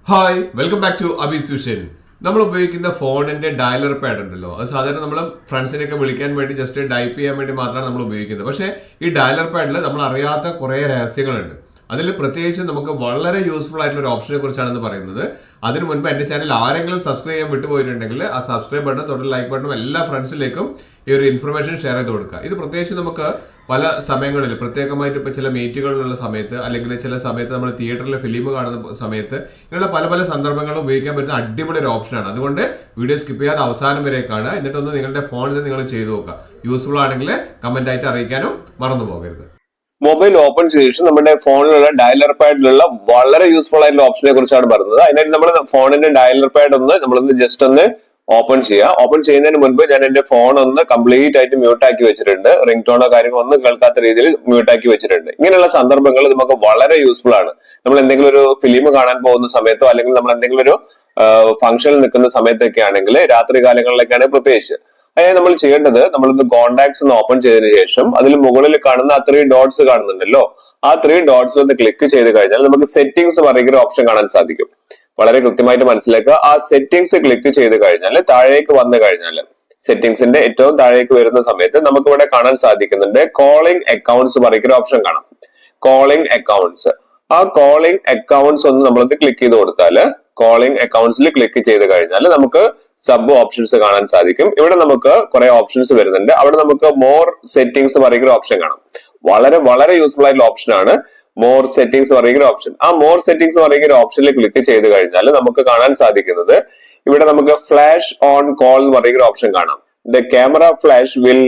Hi welcome back to അബീസ് vision. നമ്മൾ ഉപയോഗിക്കുന്ന ഫോണിന്റെ ഡയലർ പാഡ് ഉണ്ടല്ലോ, അത് സാധാരണ നമ്മൾ ഫ്രണ്ട്സിനെയൊക്കെ വിളിക്കാൻ വേണ്ടി ജസ്റ്റ് ടൈപ്പ് ചെയ്യാൻ വേണ്ടി മാത്രമാണ് നമ്മൾ ഉപയോഗിക്കുന്നത്. പക്ഷേ ഈ ഡയലർ പാഡിൽ നമ്മൾ അറിയാത്ത കുറേ രഹസ്യങ്ങളുണ്ട്. അതിൽ പ്രത്യേകിച്ച് നമുക്ക് വളരെ യൂസ്ഫുൾ ആയിട്ടുള്ള ഒരു ഓപ്ഷനെ കുറിച്ചാണ് പറയുന്നത്. അതിനു മുൻപ് എൻ്റെ ചാനൽ ആരെങ്കിലും സബ്സ്ക്രൈബ് ചെയ്യാൻ വിട്ടുപോയിട്ടുണ്ടെങ്കിൽ ആ സബ്സ്ക്രൈബ് ബട്ടൺ തൊട്ട് ലൈക്ക് ബട്ടണും എല്ലാ ഫ്രണ്ട്സിലേക്കും ഈ ഒരു ഇൻഫർമേഷൻ ഷെയർ ചെയ്ത് കൊടുക്കുക. ഇത് പ്രത്യേകിച്ച് നമുക്ക് പല സമയങ്ങളിൽ, പ്രത്യേകമായിട്ട് ഇപ്പോൾ ചില മീറ്റുകളിലുള്ള സമയത്ത്, അല്ലെങ്കിൽ ചില സമയത്ത് നമ്മൾ തിയേറ്ററിൽ ഫിലിം കാണുന്ന സമയത്ത്, ഇങ്ങനെയുള്ള പല പല സന്ദർഭങ്ങളും ഉപയോഗിക്കാൻ പറ്റുന്ന അടിപൊളി ഒരു ഓപ്ഷനാണ്. അതുകൊണ്ട് വീഡിയോ സ്കിപ്പ് ചെയ്യാതെ അവസാനം വരെ കാണുക. എന്നിട്ടൊന്ന് നിങ്ങളുടെ ഫോണിൽ നിങ്ങൾ ചെയ്തു നോക്കുക. യൂസ്ഫുൾ ആണെങ്കിൽ കമന്റ് ആയിട്ട് അറിയിക്കാനും മറന്നു പോകരുത്. മൊബൈൽ ഓപ്പൺ ചെയ്ത ശേഷം നമ്മുടെ ഫോണിലുള്ള ഡയലർ പാഡിലുള്ള വളരെ യൂസ്ഫുൾ ആയിട്ടുള്ള ഓപ്ഷനെ കുറിച്ചാണ് പറയുന്നത്. അതിനായിട്ട് നമ്മൾ ഫോണിന്റെ ഡയലർ പാഡ് നമ്മളൊന്ന് ജസ്റ്റ് ഒന്ന് ഓപ്പൺ ചെയ്യുക. ഓപ്പൺ ചെയ്യുന്നതിന് മുൻപ് ഞാൻ എന്റെ ഫോൺ ഒന്ന് കംപ്ലീറ്റ് ആയിട്ട് മ്യൂട്ട് ആക്കി വെച്ചിട്ടുണ്ട്. റിംഗ് ടോണോ കാര്യങ്ങളോ ഒന്നും കേൾക്കാത്ത രീതിയിൽ മ്യൂട്ട് ആക്കി വെച്ചിട്ടുണ്ട്. ഇങ്ങനെയുള്ള സന്ദർഭങ്ങൾ നമുക്ക് വളരെ യൂസ്ഫുൾ ആണ്. നമ്മൾ എന്തെങ്കിലും ഒരു ഫിലിം കാണാൻ പോകുന്ന സമയത്തോ, അല്ലെങ്കിൽ നമ്മൾ എന്തെങ്കിലും ഒരു ഫംഗ്ഷനിൽ നിൽക്കുന്ന സമയത്തൊക്കെ ആണെങ്കിൽ, രാത്രി കാലങ്ങളിലൊക്കെയാണ് പ്രത്യേകിച്ച്. അതായത് നമ്മൾ ചെയ്യേണ്ടത്, നമ്മളൊന്ന് കോണ്ടാക്ട്സ് ഒന്ന് ഓപ്പൺ ചെയ്തതിനു ശേഷം അതിൽ മുകളിൽ കാണുന്ന ആ 3 ഡോട്ട്സ് കാണുന്നുണ്ടല്ലോ, ആ 3 ഡോട്ട്സ് ഒന്ന് ക്ലിക്ക് ചെയ്ത് കഴിഞ്ഞാൽ നമുക്ക് സെറ്റിംഗ്സ് പറയുന്ന ഓപ്ഷൻ കാണാൻ സാധിക്കും. വളരെ കൃത്യമായിട്ട് മനസ്സിലാക്കുക. ആ സെറ്റിംഗ്സ് ക്ലിക്ക് ചെയ്ത് കഴിഞ്ഞാൽ താഴേക്ക് വന്നു കഴിഞ്ഞാൽ, സെറ്റിംഗ്സിന്റെ ഏറ്റവും താഴേക്ക് വരുന്ന സമയത്ത് നമുക്ക് ഇവിടെ കാണാൻ സാധിക്കുന്നുണ്ട് കോളിംഗ് അക്കൗണ്ട്സ് പറയുന്ന ഓപ്ഷൻ കാണാം. കോളിംഗ് അക്കൗണ്ട്സ്, ആ കോളിംഗ് അക്കൗണ്ട്സ് ഒന്ന് നമ്മളത് ക്ലിക്ക് ചെയ്ത് കൊടുത്താൽ, കോളിംഗ് അക്കൗണ്ട്സിൽ ക്ലിക്ക് ചെയ്ത് കഴിഞ്ഞാൽ നമുക്ക് സബ് ഓപ്ഷൻസ് കാണാൻ സാധിക്കും. ഇവിടെ നമുക്ക് കുറെ ഓപ്ഷൻസ് വരുന്നുണ്ട്. അവിടെ നമുക്ക് മോർ സെറ്റിംഗ്സ് പറയുന്ന ഓപ്ഷൻ കാണാം. വളരെ വളരെ യൂസ്ഫുൾ ആയിട്ടുള്ള ഓപ്ഷൻ ആണ് മോർ സെറ്റിംഗ്സ് പറയുന്ന ഓപ്ഷൻ. ആ മോർ സെറ്റിംഗ്സ് പറയുന്ന ഓപ്ഷനിൽ ക്ലിക്ക് ചെയ്ത് കഴിഞ്ഞാൽ നമുക്ക് കാണാൻ സാധിക്കുന്നത്, ഇവിടെ നമുക്ക് ഫ്ലാഷ് ഓൺ കോൾ എന്ന് പറയുന്ന ഓപ്ഷൻ കാണാം. The camera flash will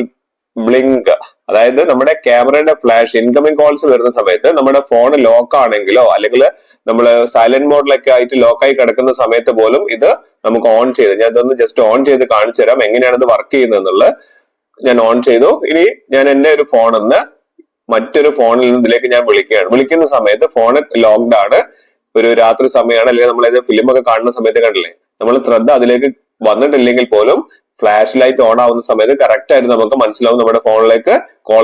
blink, അതായത് നമ്മുടെ ക്യാമറയുടെ ഫ്ലാഷ് ഇൻകമിംഗ് കോൾസ് വരുന്ന സമയത്ത് നമ്മുടെ ഫോൺ ലോക്ക് ആണെങ്കിലോ, അല്ലെങ്കിൽ നമ്മൾ സൈലന്റ് മോഡിലൊക്കെ ആയിട്ട് ലോക്കായി കിടക്കുന്ന സമയത്ത് പോലും ഇത് നമുക്ക് ഓൺ ചെയ്ത്, ഞാൻ ഇതൊന്ന് ജസ്റ്റ് ഓൺ ചെയ്ത് കാണിച്ചു തരാം എങ്ങനെയാണ് ഇത് വർക്ക് ചെയ്യുന്നത് എന്നുള്ളത്. ഞാൻ ഓൺ ചെയ്തു. ഇനി ഞാൻ എന്റെ ഒരു ഫോണിന്ന് മറ്റൊരു ഫോണിൽ നിന്ന് ഇതിലേക്ക് ഞാൻ വിളിക്കുകയാണ്. വിളിക്കുന്ന സമയത്ത് ഫോൺ ലോക്ക്ഡ് ആണ്, ഒരു രാത്രി സമയമാണ്, അല്ലെങ്കിൽ നമ്മൾ ഫിലിം ഒക്കെ കാണുന്ന സമയത്ത് കണ്ടില്ലേ, നമ്മൾ ശ്രദ്ധ അതിലേക്ക് വന്നിട്ടില്ലെങ്കിൽ പോലും ഫ്ലാഷ് ലൈറ്റ് ഓൺ ആവുന്ന സമയത്ത് കറക്റ്റ് ആയിട്ട് നമുക്ക് മനസ്സിലാവും നമ്മുടെ ഫോണിലേക്ക് കോൾ